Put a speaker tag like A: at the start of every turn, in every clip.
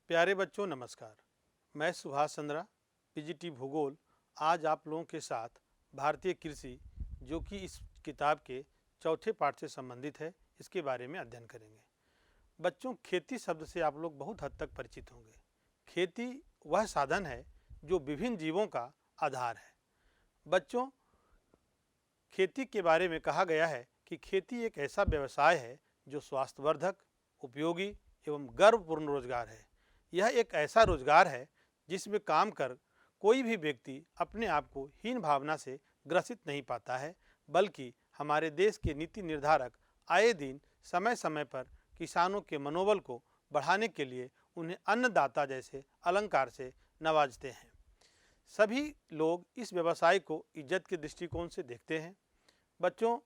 A: प्यारे बच्चों नमस्कार। मैं सुभाष चंद्रा पीजीटी भूगोल आज आप लोगों के साथ भारतीय कृषि जो कि इस किताब के चौथे पाठ से संबंधित है इसके बारे में अध्ययन करेंगे। बच्चों, खेती शब्द से आप लोग बहुत हद तक परिचित होंगे। खेती वह साधन है जो विभिन्न जीवों का आधार है। बच्चों, खेती के बारे में कहा गया है कि खेती एक ऐसा व्यवसाय है जो स्वास्थ्यवर्धक, उपयोगी एवं गर्वपूर्ण रोजगार है। यह एक ऐसा रोजगार है जिसमें काम कर कोई भी व्यक्ति अपने आप को हीन भावना से ग्रसित नहीं पाता है, बल्कि हमारे देश के नीति निर्धारक आए दिन समय समय पर किसानों के मनोबल को बढ़ाने के लिए उन्हें अन्नदाता जैसे अलंकार से नवाजते हैं। सभी लोग इस व्यवसाय को इज्जत के दृष्टिकोण से देखते हैं। बच्चों,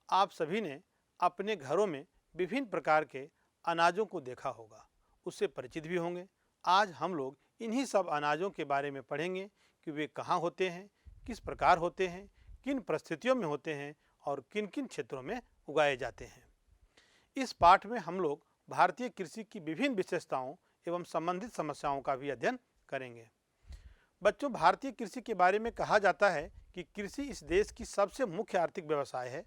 A: आप सभी ने अपने घरों में विभिन्न प्रकार के अनाजों को देखा होगा, उससे परिचित भी होंगे। आज हम लोग इन्हीं सब अनाजों के बारे में पढ़ेंगे कि वे कहाँ होते हैं, किस प्रकार होते हैं, किन परिस्थितियों में होते हैं और किन किन क्षेत्रों में उगाए जाते हैं। इस पाठ में हम लोग भारतीय कृषि की विभिन्न विशेषताओं एवं संबंधित समस्याओं का भी अध्ययन करेंगे। बच्चों, भारतीय कृषि के बारे में कहा जाता है कि कृषि इस देश की सबसे मुख्य आर्थिक व्यवसाय है।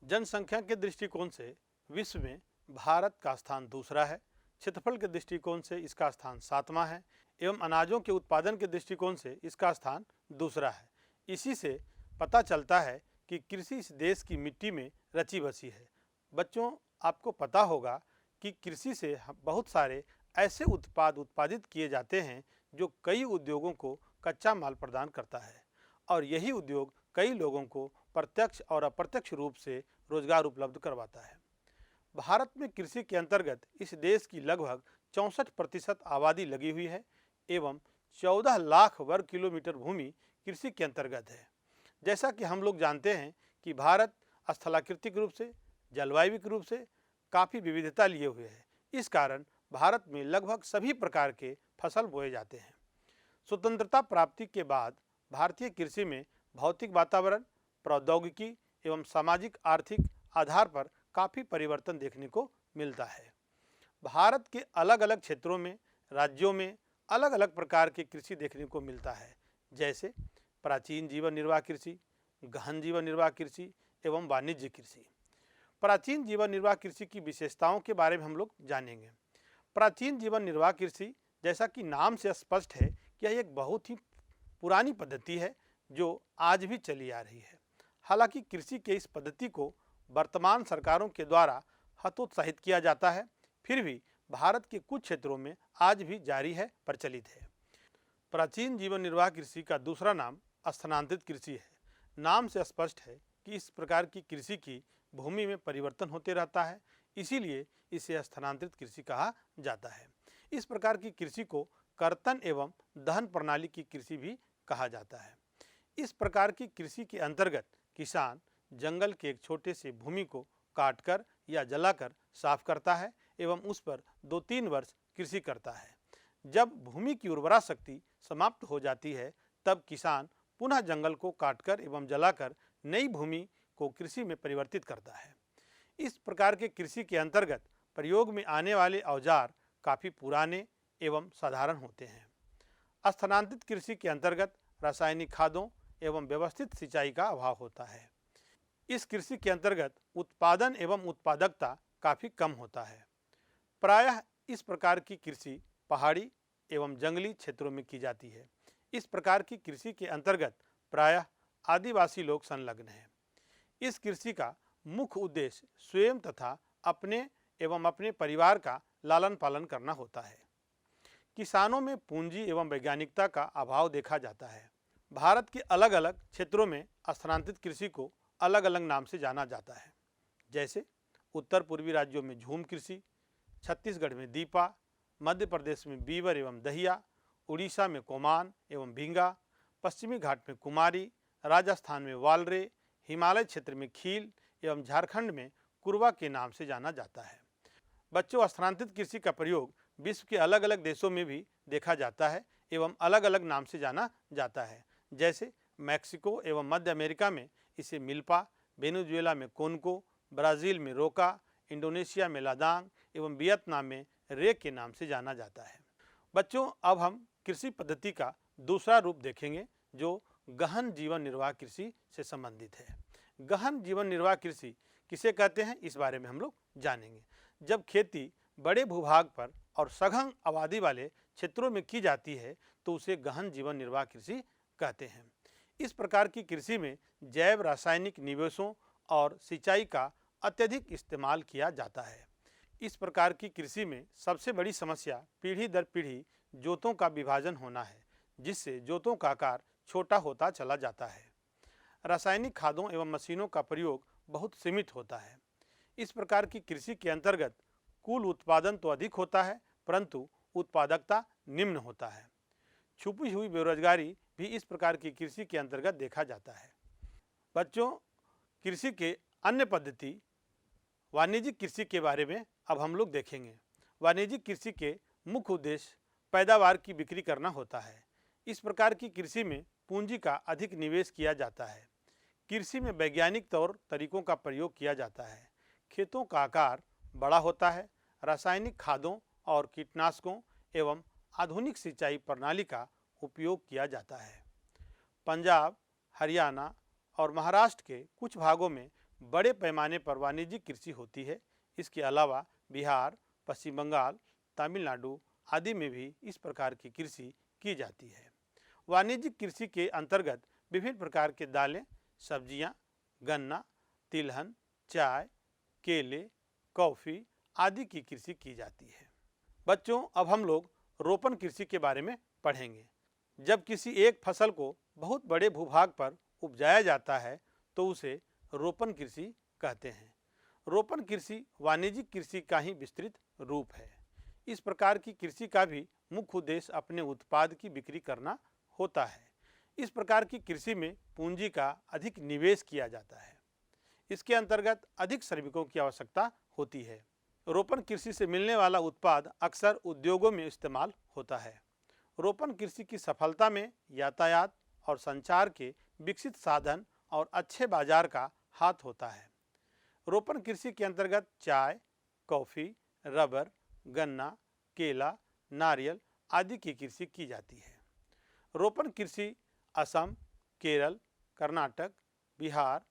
A: जनसंख्या के दृष्टिकोण से विश्व में भारत का स्थान दूसरा है, क्षेत्रफल के दृष्टिकोण से इसका स्थान 7वां है एवं अनाजों के उत्पादन के दृष्टिकोण से इसका स्थान दूसरा है। इसी से पता चलता है कि कृषि इस देश की मिट्टी में रची बसी है। बच्चों, आपको पता होगा कि कृषि से बहुत सारे ऐसे उत्पाद उत्पादित किए जाते हैं जो कई उद्योगों को कच्चा माल प्रदान करता है और यही उद्योग कई लोगों को प्रत्यक्ष और अप्रत्यक्ष रूप से रोजगार उपलब्ध करवाता है। भारत में कृषि के अंतर्गत इस देश की लगभग 64% आबादी लगी हुई है एवं 14 लाख वर्ग किलोमीटर भूमि कृषि के अंतर्गत है। जैसा कि हम लोग जानते हैं कि भारत स्थलाकृतिक रूप से, जलवायविक रूप से काफ़ी विविधता लिए हुए है। इस कारण भारत में लगभग सभी प्रकार के फसल बोए जाते हैं। स्वतंत्रता प्राप्ति के बाद भारतीय कृषि में भौतिक वातावरण, प्रौद्योगिकी एवं सामाजिक आर्थिक आधार पर काफ़ी परिवर्तन देखने को मिलता है। भारत के अलग अलग क्षेत्रों में, राज्यों में अलग अलग प्रकार की कृषि देखने को मिलता है, जैसे प्राचीन जीवन निर्वाह कृषि, गहन जीवन निर्वाह कृषि एवं वाणिज्य कृषि। प्राचीन जीवन निर्वाह कृषि की विशेषताओं के बारे में हम लोग जानेंगे। प्राचीन जीवन निर्वाह कृषि, जैसा कि नाम से स्पष्ट है कि यह एक बहुत ही पुरानी पद्धति है जो आज भी चली आ रही है। हालांकि कृषि के इस पद्धति को वर्तमान सरकारों के द्वारा हतोत्साहित किया जाता है, फिर भी भारत के कुछ क्षेत्रों में आज भी जारी है, प्रचलित है। प्राचीन जीवन निर्वाह कृषि का दूसरा नाम स्थानांतरित कृषि है। नाम से स्पष्ट है कि इस प्रकार की कृषि की भूमि में परिवर्तन होते रहता है, इसीलिए इसे स्थानांतरित कृषि कहा जाता है। इस प्रकार की कृषि को कर्तन एवं दहन प्रणाली की कृषि भी कहा जाता है। इस प्रकार की कृषि के अंतर्गत किसान जंगल के एक छोटे से भूमि को काटकर या जलाकर साफ करता है एवं उस पर 2-3 वर्ष कृषि करता है। जब भूमि की उर्वरा शक्ति समाप्त हो जाती है तब किसान पुनः जंगल को काटकर एवं जलाकर नई भूमि को कृषि में परिवर्तित करता है। इस प्रकार के कृषि के अंतर्गत प्रयोग में आने वाले औजार काफ़ी पुराने एवं साधारण होते हैं। स्थानांतरित कृषि के अंतर्गत रासायनिक खादों एवं व्यवस्थित सिंचाई का अभाव होता है। इस कृषि के अंतर्गत उत्पादन एवं उत्पादकता काफ़ी कम होता है। प्रायः इस प्रकार की कृषि पहाड़ी एवं जंगली क्षेत्रों में की जाती है। इस प्रकार की कृषि के अंतर्गत प्रायः आदिवासी लोग संलग्न हैं। इस कृषि का मुख्य उद्देश्य स्वयं तथा अपने एवं अपने परिवार का लालन पालन करना होता है। किसानों में पूंजी एवं वैज्ञानिकता का अभाव देखा जाता है। भारत के अलग अलग क्षेत्रों में स्थानांतरित कृषि को अलग अलग नाम से जाना जाता है, जैसे उत्तर पूर्वी राज्यों में झूम कृषि, छत्तीसगढ़ में दीपा, मध्य प्रदेश में बीवर एवं दहिया, उड़ीसा में कोमान एवं भींगा, पश्चिमी घाट में कुमारी, राजस्थान में वालरे, हिमालय क्षेत्र में खील एवं झारखंड में कुरवा के नाम से जाना जाता है। बच्चों, स्थानांतरित कृषि का प्रयोग विश्व के अलग अलग देशों में भी देखा जाता है एवं अलग अलग नाम से जाना जाता है, जैसे मैक्सिको एवं मध्य अमेरिका में इसे मिल्पा, वेनेजुएला में कोनको, ब्राज़ील में रोका, इंडोनेशिया में लादांग एवं वियतनाम में रे के नाम से जाना जाता है। बच्चों, अब हम कृषि पद्धति का दूसरा रूप देखेंगे जो गहन जीवन निर्वाह कृषि से संबंधित है। गहन जीवन निर्वाह कृषि किसे कहते हैं, इस बारे में हम लोग जानेंगे। जब खेती बड़े भूभाग पर और सघन आबादी वाले क्षेत्रों में की जाती है तो उसे गहन जीवन निर्वाह कृषि कहते हैं। इस प्रकार की कृषि में जैव रासायनिक निवेशों और सिंचाई का अत्यधिक इस्तेमाल किया जाता है। इस प्रकार की कृषि में सबसे बड़ी समस्या पीढ़ी दर पीढ़ी जोतों का विभाजन होना है, जिससे जोतों का आकार छोटा होता चला जाता है। रासायनिक खादों एवं मशीनों का प्रयोग बहुत सीमित होता है। इस प्रकार की कृषि के अंतर्गत कुल उत्पादन तो अधिक होता है, परंतु उत्पादकता निम्न होता है। छुपी हुई बेरोजगारी भी इस प्रकार की कृषि के अंतर्गत देखा जाता है। बच्चों, कृषि के अन्य पद्धति वाणिज्यिक कृषि के बारे में अब हम लोग देखेंगे। वाणिज्यिक कृषि के मुख्य उद्देश्य पैदावार की बिक्री करना होता है। इस प्रकार की कृषि में पूंजी का अधिक निवेश किया जाता है। कृषि में वैज्ञानिक तौर तरीकों का प्रयोग किया जाता है। खेतों का आकार बड़ा होता है। रासायनिक खादों और कीटनाशकों एवं आधुनिक सिंचाई प्रणाली का उपयोग किया जाता है। पंजाब, हरियाणा और महाराष्ट्र के कुछ भागों में बड़े पैमाने पर वाणिज्यिक कृषि होती है। इसके अलावा बिहार, पश्चिम बंगाल, तमिलनाडु आदि में भी इस प्रकार की कृषि की जाती है। वाणिज्यिक कृषि के अंतर्गत विभिन्न प्रकार के दालें, सब्जियां, गन्ना, तिलहन, चाय, केले, कॉफ़ी आदि की कृषि की जाती है। बच्चों, अब हम लोग रोपण कृषि के बारे में पढ़ेंगे। जब किसी एक फसल को बहुत बड़े भूभाग पर उपजाया जाता है तो उसे रोपण कृषि कहते हैं। रोपण कृषि वाणिज्यिक कृषि का ही विस्तृत रूप है। इस प्रकार की कृषि का भी मुख्य उद्देश्य अपने उत्पाद की बिक्री करना होता है। इस प्रकार की कृषि में पूंजी का अधिक निवेश किया जाता है। इसके अंतर्गत अधिक श्रमिकों की आवश्यकता होती है। रोपण कृषि से मिलने वाला उत्पाद अक्सर उद्योगों में इस्तेमाल होता है। रोपण कृषि की सफलता में यातायात और संचार के विकसित साधन और अच्छे बाजार का हाथ होता है। रोपण कृषि के अंतर्गत चाय, कॉफ़ी, रबर, गन्ना, केला, नारियल आदि की कृषि की जाती है। रोपण कृषि असम, केरल, कर्नाटक, बिहार,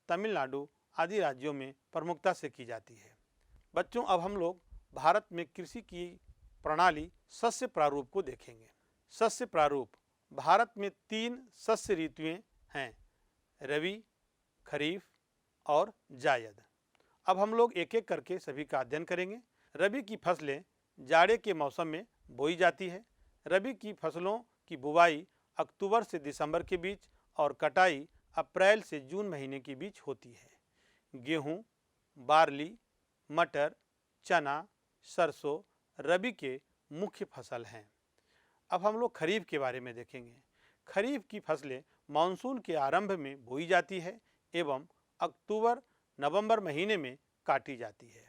A: तमिलनाडु आदि राज्यों में प्रमुखता से की जाती है। बच्चों, अब हम लोग भारत में कृषि की प्रणाली शस्य प्रारूप को देखेंगे। शस्य प्रारूप भारत में 3 शस्य ऋतुएं हैं, रवि, खरीफ और जायद। अब हम लोग एक एक करके सभी का अध्ययन करेंगे। रबी की फसलें जाड़े के मौसम में बोई जाती है। रबी की फसलों की बुवाई अक्टूबर से दिसंबर के बीच और कटाई अप्रैल से जून महीने के बीच होती है। गेहूँ, बार्ली, मटर, चना, सरसों रबी के मुख्य फसल हैं। अब हम लोग खरीफ के बारे में देखेंगे। खरीफ की फसलें मानसून के आरंभ में बोई जाती है एवं अक्टूबर नवंबर महीने में काटी जाती है।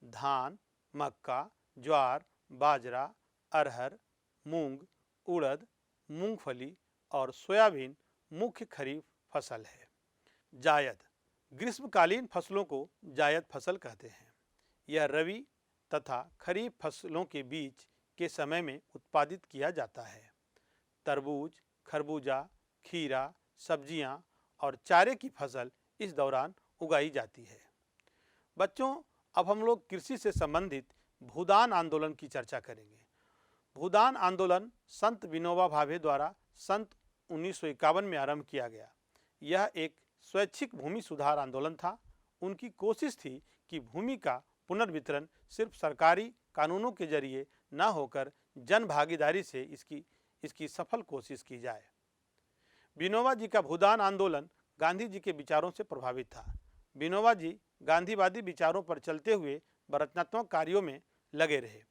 A: धान, मक्का, ज्वार, बाजरा, अरहर, मूंग, उड़द, मूंगफली और सोयाबीन मुख्य खरीफ फसल है। जायद ग्रीष्मकालीन फसलों को जायद फसल कहते हैं। यह रबी तथा खरीफ फसलों के बीच के समय में उत्पादित किया जाता है। तरबूज, खरबूजा, खीरा, सब्जियां और चारे की फसल इस दौरान उगाई जाती है। बच्चों, अब हम लोग कृषि से संबंधित भूदान आंदोलन की चर्चा करेंगे। भूदान आंदोलन संत विनोबा भावे द्वारा सन 1951 में आरंभ किया गया। यह एक स्वैच्छिक भूमि सुधार आंदोलन था। उनकी कोशिश थी कि भूमि का पुनर्वितरण सिर्फ सरकारी कानूनों के जरिए न होकर जन भागीदारी से इसकी सफल कोशिश की जाए। विनोबा जी का भूदान आंदोलन गांधी जी के विचारों से प्रभावित था। विनोबा जी गांधीवादी विचारों पर चलते हुए रचनात्मक कार्यों में लगे रहे।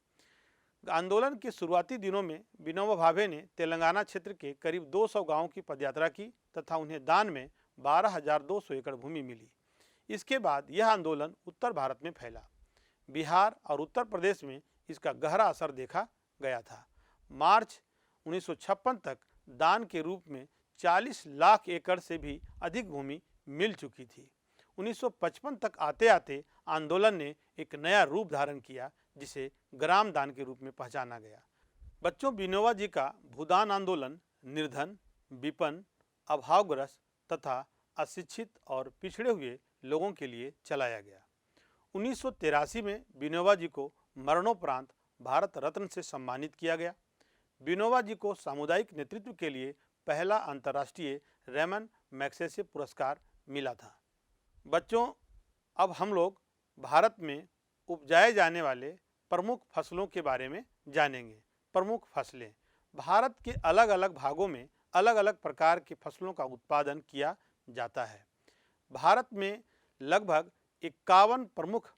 A: आंदोलन के शुरुआती दिनों में विनोबा भावे ने तेलंगाना क्षेत्र के करीब 200 गांवों की पदयात्रा की तथा उन्हें दान में 12,200 एकड़ भूमि मिली। इसके बाद यह आंदोलन उत्तर भारत में फैला। बिहार और उत्तर प्रदेश में इसका गहरा असर देखा गया था। मार्च 1956 तक दान के रूप में 40 लाख एकड़ से भी अधिक भूमि मिल चुकी थी। 1955 तक आते आते आंदोलन ने एक नया रूप धारण किया, जिसे ग्राम दान के रूप में पहचाना गया। बच्चों, विनोबा जी का भूदान आंदोलन निर्धन, विपन्न, अभावग्रस्त तथा अशिक्षित और पिछड़े हुए लोगों के लिए चलाया गया। 1983 में विनोबा जी को मरणोपरांत भारत रत्न से सम्मानित किया गया। विनोबा जी को सामुदायिक नेतृत्व के लिए पहला अंतर्राष्ट्रीय रेमन मैग्सेसे पुरस्कार मिला था। बच्चों, अब हम लोग भारत में उपजाए जाने वाले प्रमुख फसलों के बारे में जानेंगे। प्रमुख फसलें। भारत के अलग अलग भागों में अलग अलग प्रकार के फसलों का उत्पादन किया जाता है। भारत में लगभग 51 प्रमुख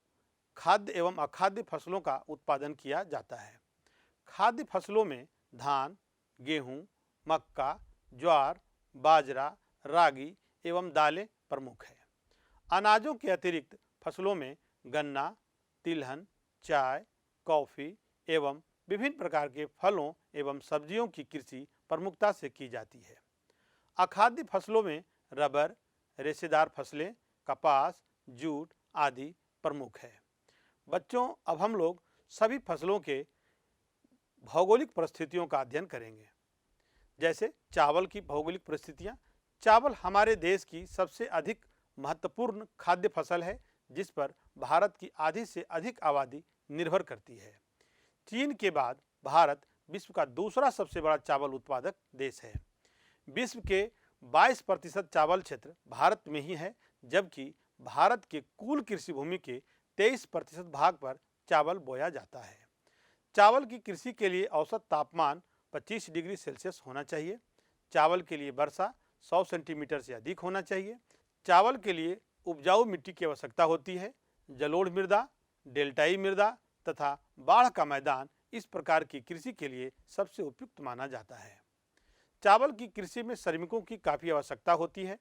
A: खाद्य एवं अखाद्य फसलों का उत्पादन किया जाता है। खाद्य फसलों में धान, गेहूं, मक्का, ज्वार, बाजरा, रागी एवं दालें प्रमुख है। अनाजों के अतिरिक्त फसलों में गन्ना, तिलहन, चाय, कॉफ़ी एवं विभिन्न प्रकार के फलों एवं सब्जियों की कृषि प्रमुखता से की जाती है। अखाद्य फसलों में रबर, रेशेदार फसलें, कपास, जूट आदि प्रमुख है। बच्चों, अब हम लोग सभी फसलों के भौगोलिक परिस्थितियों का अध्ययन करेंगे। जैसे चावल की भौगोलिक परिस्थितियां। चावल हमारे देश की सबसे अधिक महत्वपूर्ण खाद्य फसल है, जिस पर भारत की आधी से अधिक आबादी निर्भर करती है। चीन के बाद भारत विश्व का दूसरा सबसे बड़ा चावल उत्पादक देश है। विश्व के 22% चावल क्षेत्र भारत में ही है, जबकि भारत के कुल कृषि भूमि के 23% भाग पर चावल बोया जाता है। चावल की कृषि के लिए औसत तापमान 25 डिग्री सेल्सियस होना चाहिए। चावल के लिए वर्षा 100 सेंटीमीटर से अधिक होना चाहिए। चावल के लिए उपजाऊ मिट्टी की आवश्यकता होती है। जलोढ़ मृदा, डेल्टाई मृदा तथा बाढ़ का मैदान इस प्रकार की कृषि के लिए सबसे उपयुक्त माना जाता है। चावल की कृषि में श्रमिकों की काफ़ी आवश्यकता होती है।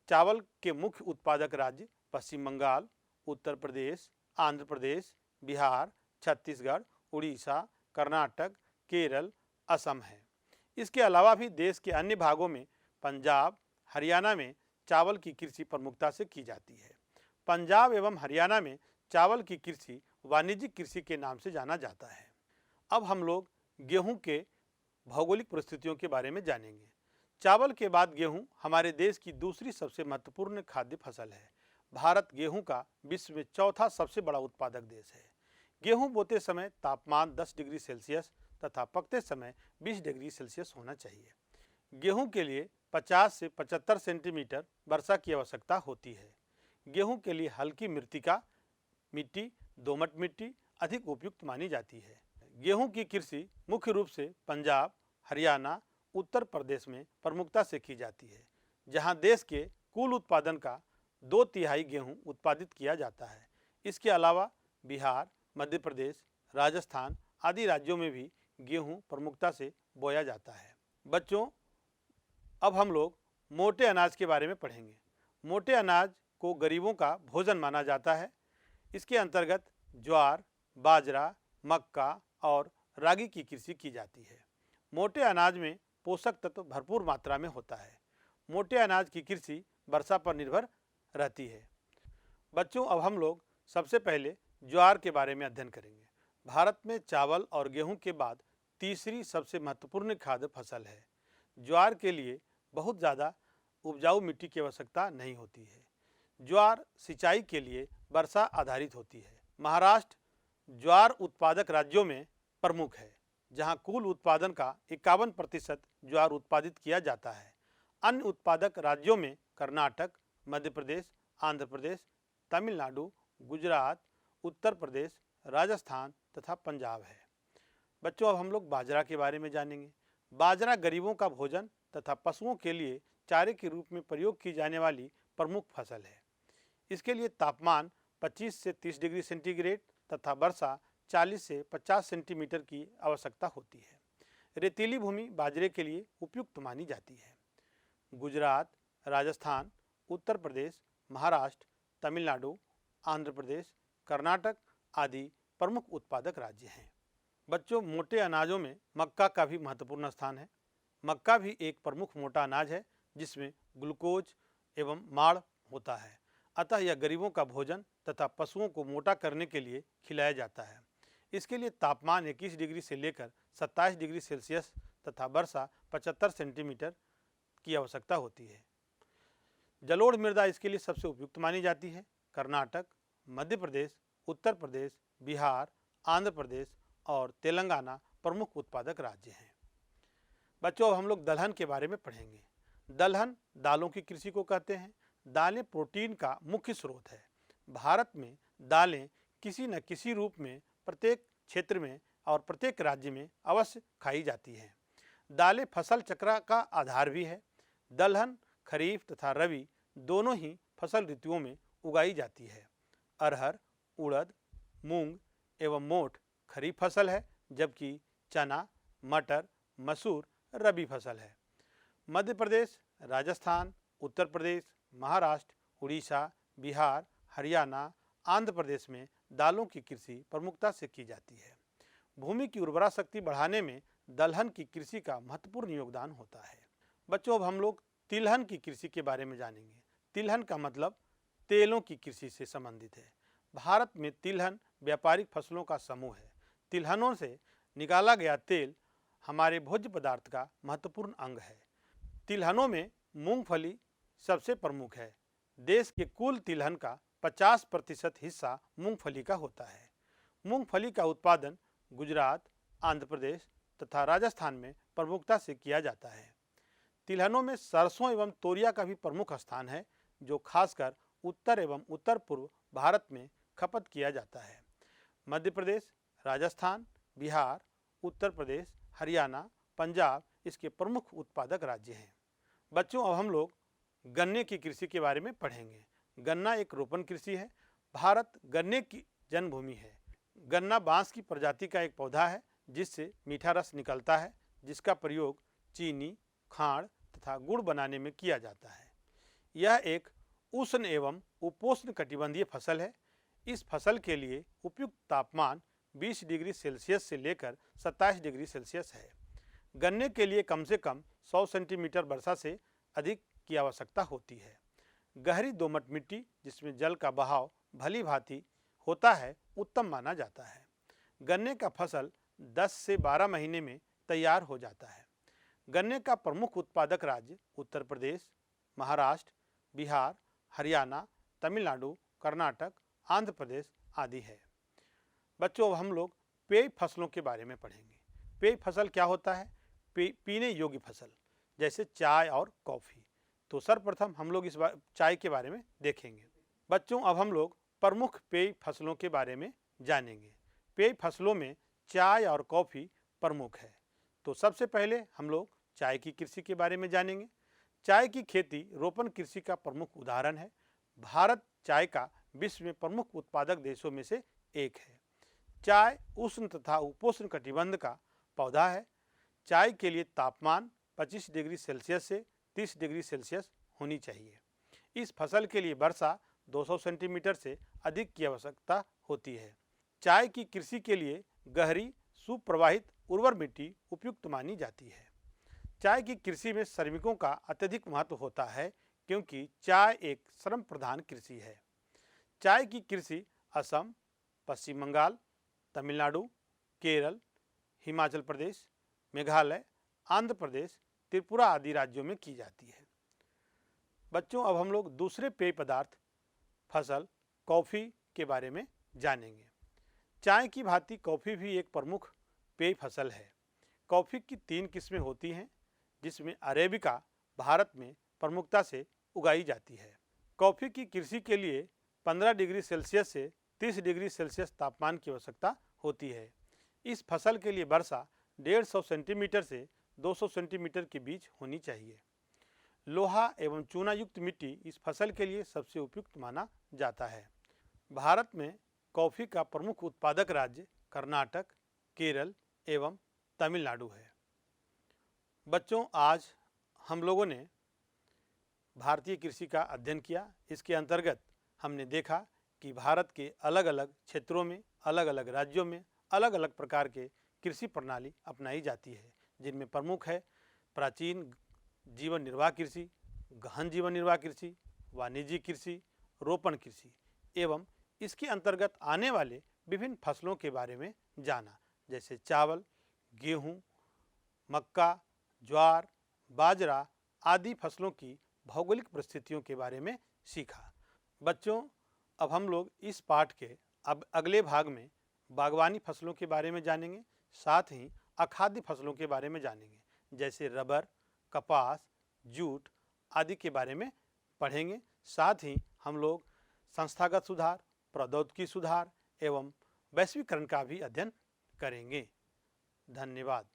A: चावल के मुख्य उत्पादक राज्य पश्चिम बंगाल, उत्तर प्रदेश, आंध्र प्रदेश, बिहार, छत्तीसगढ़, उड़ीसा, कर्नाटक, केरल, असम है। इसके अलावा भी देश के अन्य भागों में पंजाब, हरियाणा में चावल की कृषि प्रमुखता से की जाती है। पंजाब एवं हरियाणा में चावल की कृषि वाणिज्यिक कृषि के नाम से जाना जाता है। अब हम लोग गेहूं के भौगोलिक परिस्थितियों के बारे में जानेंगे। चावल के बाद गेहूं हमारे देश की दूसरी सबसे महत्वपूर्ण खाद्य फसल है। भारत गेहूं का विश्व में चौथा सबसे बड़ा उत्पादक देश है। गेहूं बोते समय तापमान 10 डिग्री सेल्सियस तथा पकते समय 20 डिग्री सेल्सियस होना चाहिए। गेहूं के लिए 50 से 75 सेंटीमीटर वर्षा की आवश्यकता होती है। गेहूं के लिए हल्की मृत्तिका मिट्टी, दोमट मिट्टी अधिक उपयुक्त मानी जाती है। गेहूं की कृषि मुख्य रूप से पंजाब, हरियाणा, उत्तर प्रदेश में प्रमुखता से की जाती है, जहां देश के कुल उत्पादन का 2/3 गेहूं उत्पादित किया जाता है। इसके अलावा बिहार, मध्य प्रदेश, राजस्थान आदि राज्यों में भी गेहूं प्रमुखता से बोया जाता है। बच्चों, अब हम लोग मोटे अनाज के बारे में पढ़ेंगे। मोटे अनाज को गरीबों का भोजन माना जाता है। इसके अंतर्गत ज्वार, बाजरा, मक्का और रागी की कृषि की जाती है। मोटे अनाज में पोषक तत्व भरपूर मात्रा में होता है। मोटे अनाज की कृषि वर्षा पर निर्भर रहती है। बच्चों, अब हम लोग सबसे पहले ज्वार के बारे में अध्ययन करेंगे। भारत में चावल और गेहूं के बाद तीसरी सबसे महत्वपूर्ण खाद्य फसल है। ज्वार के लिए बहुत ज़्यादा उपजाऊ मिट्टी की आवश्यकता नहीं होती है। ज्वार सिंचाई के लिए वर्षा आधारित होती है। महाराष्ट्र ज्वार उत्पादक राज्यों में प्रमुख है, जहां कुल उत्पादन का 51% ज्वार उत्पादित किया जाता है। अन्य उत्पादक राज्यों में कर्नाटक, मध्य प्रदेश, आंध्र प्रदेश, तमिलनाडु, गुजरात, उत्तर प्रदेश, राजस्थान तथा पंजाब है। बच्चों, अब हम लोग बाजरा के बारे में जानेंगे। बाजरा गरीबों का भोजन तथा पशुओं के लिए चारे के रूप में प्रयोग की जाने वाली प्रमुख फसल है। इसके लिए तापमान 25 से 30 डिग्री सेंटीग्रेड तथा वर्षा 40 से 50 सेंटीमीटर की आवश्यकता होती है। रेतीली भूमि बाजरे के लिए उपयुक्त मानी जाती है। गुजरात, राजस्थान, उत्तर प्रदेश, महाराष्ट्र, तमिलनाडु, आंध्र प्रदेश, कर्नाटक आदि प्रमुख उत्पादक राज्य हैं। बच्चों, मोटे अनाजों में मक्का का भी महत्वपूर्ण स्थान है। मक्का भी एक प्रमुख मोटा अनाज है, जिसमें ग्लूकोज एवं माड़ होता है। अतः यह गरीबों का भोजन तथा पशुओं को मोटा करने के लिए खिलाया जाता है। इसके लिए तापमान 21 डिग्री से लेकर 27 डिग्री सेल्सियस तथा वर्षा 75 सेंटीमीटर की आवश्यकता होती है। जलोढ़ मृदा इसके लिए सबसे उपयुक्त मानी जाती है। कर्नाटक, मध्य प्रदेश, उत्तर प्रदेश, बिहार, आंध्र प्रदेश और तेलंगाना प्रमुख उत्पादक राज्य हैं। बच्चों, अब हम लोग दलहन के बारे में पढ़ेंगे। दलहन दालों की कृषि को कहते हैं। दालें प्रोटीन का मुख्य स्रोत है। भारत में दालें किसी न किसी रूप में प्रत्येक क्षेत्र में और प्रत्येक राज्य में अवश्य खाई जाती हैं। दालें फसल चक्र का आधार भी है। दलहन खरीफ तथा रबी दोनों ही फसल ऋतुओं में उगाई जाती है। अरहर, उड़द, मूंग एवं मोठ खरीफ फसल है, जबकि चना, मटर, मसूर रबी फसल है। मध्य प्रदेश, राजस्थान, उत्तर प्रदेश, महाराष्ट्र, उड़ीसा, बिहार, हरियाणा, आंध्र प्रदेश में दालों की कृषि प्रमुखता से की जाती है। भूमि की उर्वरा शक्ति बढ़ाने में दलहन की कृषि का महत्वपूर्ण योगदान होता है। बच्चों, अब हम लोग तिलहन की कृषि के बारे में जानेंगे। तिलहन का मतलब तेलों की कृषि से संबंधित है। भारत में तिलहन व्यापारिक फसलों का समूह है। तिलहनों से निकाला गया तेल हमारे भोज्य पदार्थ का महत्वपूर्ण अंग है। तिलहनों में मूंगफली सबसे प्रमुख है। देश के कुल तिलहन का 50% हिस्सा मूंगफली का होता है। मूंगफली का उत्पादन गुजरात, आंध्र प्रदेश तथा राजस्थान में प्रमुखता से किया जाता है। तिलहनों में सरसों एवं तोरिया का भी प्रमुख स्थान है, जो खासकर उत्तर एवं उत्तर पूर्व भारत में खपत किया जाता है। मध्य प्रदेश, राजस्थान, बिहार, उत्तर प्रदेश, हरियाणा, पंजाब इसके प्रमुख उत्पादक राज्य हैं। बच्चों, अब हम लोग गन्ने की कृषि के बारे में पढ़ेंगे। गन्ना एक रोपण कृषि है। भारत गन्ने की जन्मभूमि है। गन्ना बांस की प्रजाति का एक पौधा है, जिससे मीठा रस निकलता है, जिसका प्रयोग चीनी, खांड तथा गुड़ बनाने में किया जाता है। यह एक उष्ण एवं उपोष्ण कटिबंधीय फसल है। इस फसल के लिए उपयुक्त तापमान 20 डिग्री सेल्सियस से लेकर 27 डिग्री सेल्सियस है। गन्ने के लिए कम से कम 100 सेंटीमीटर वर्षा से अधिक की आवश्यकता होती है। गहरी दोमट मिट्टी, जिसमें जल का बहाव भली भांति होता है, उत्तम माना जाता है। गन्ने का फसल 10 से 12 महीने में तैयार हो जाता है। गन्ने का प्रमुख उत्पादक राज्य उत्तर प्रदेश, महाराष्ट्र, बिहार, हरियाणा, तमिलनाडु, कर्नाटक, आंध्र प्रदेश आदि है। बच्चों, अब हम लोग पेय फसलों के बारे में पढ़ेंगे। पेय फसल क्या होता है? पीने योग्य फसल, जैसे चाय और कॉफ़ी। तो सर्वप्रथम हम लोग इस चाय के बारे में देखेंगे। बच्चों, अब हम लोग प्रमुख पेय फसलों के बारे में जानेंगे। पेय फसलों में चाय और कॉफ़ी प्रमुख है। तो सबसे पहले हम लोग चाय की कृषि के बारे में जानेंगे। चाय की खेती रोपण कृषि का प्रमुख उदाहरण है। भारत चाय का विश्व में प्रमुख उत्पादक देशों में से एक है। चाय उष्ण तथा उपोष्ण कटिबंध का पौधा है। चाय के लिए तापमान 25 डिग्री सेल्सियस से 30 डिग्री सेल्सियस होनी चाहिए। इस फसल के लिए वर्षा 200 सेंटीमीटर से अधिक की आवश्यकता होती है। चाय की कृषि के लिए गहरी सुप्रवाहित उर्वर मिट्टी उपयुक्त मानी जाती है। चाय की कृषि में श्रमिकों का अत्यधिक महत्व होता है, क्योंकि चाय एक श्रम प्रधान कृषि है। चाय की कृषि असम, पश्चिम बंगाल, तमिलनाडु, केरल, हिमाचल प्रदेश, मेघालय, आंध्र प्रदेश, त्रिपुरा आदि राज्यों में की जाती है। बच्चों, अब हम लोग दूसरे पेय पदार्थ फसल कॉफ़ी के बारे में जानेंगे। चाय की भांति कॉफ़ी भी एक प्रमुख पेय फसल है। कॉफ़ी की 3 किस्में होती हैं, जिसमें अरेबिका भारत में प्रमुखता से उगाई जाती है। कॉफ़ी की कृषि के लिए 15 डिग्री सेल्सियस से 30 डिग्री सेल्सियस तापमान की आवश्यकता होती है। इस फसल के लिए वर्षा 150 सेंटीमीटर से 200 सेंटीमीटर के बीच होनी चाहिए। लोहा एवं चूना युक्त मिट्टी इस फसल के लिए सबसे उपयुक्त माना जाता है। भारत में कॉफ़ी का प्रमुख उत्पादक राज्य कर्नाटक, केरल एवं तमिलनाडु है। बच्चों, आज हम लोगों ने भारतीय कृषि का अध्ययन किया। इसके अंतर्गत हमने देखा कि भारत के अलग अलग क्षेत्रों में, अलग अलग राज्यों में अलग अलग प्रकार के कृषि प्रणाली अपनाई जाती है, जिनमें प्रमुख है प्राचीन जीवन निर्वाह कृषि, गहन जीवन निर्वाह कृषि, वाणिज्यिक कृषि, रोपण कृषि एवं इसके अंतर्गत आने वाले विभिन्न फसलों के बारे में जाना, जैसे चावल, गेहूं, मक्का, ज्वार, बाजरा आदि फसलों की भौगोलिक परिस्थितियों के बारे में सीखा। बच्चों, अब हम लोग इस पाठ के अब अगले भाग में बागवानी फसलों के बारे में जानेंगे, साथ ही अखाद्य फसलों के बारे में जानेंगे, जैसे रबर, कपास, जूट आदि के बारे में पढ़ेंगे। साथ ही हम लोग संस्थागत सुधार, प्रौद्योगिकी सुधार एवं वैश्वीकरण का भी अध्ययन करेंगे। धन्यवाद।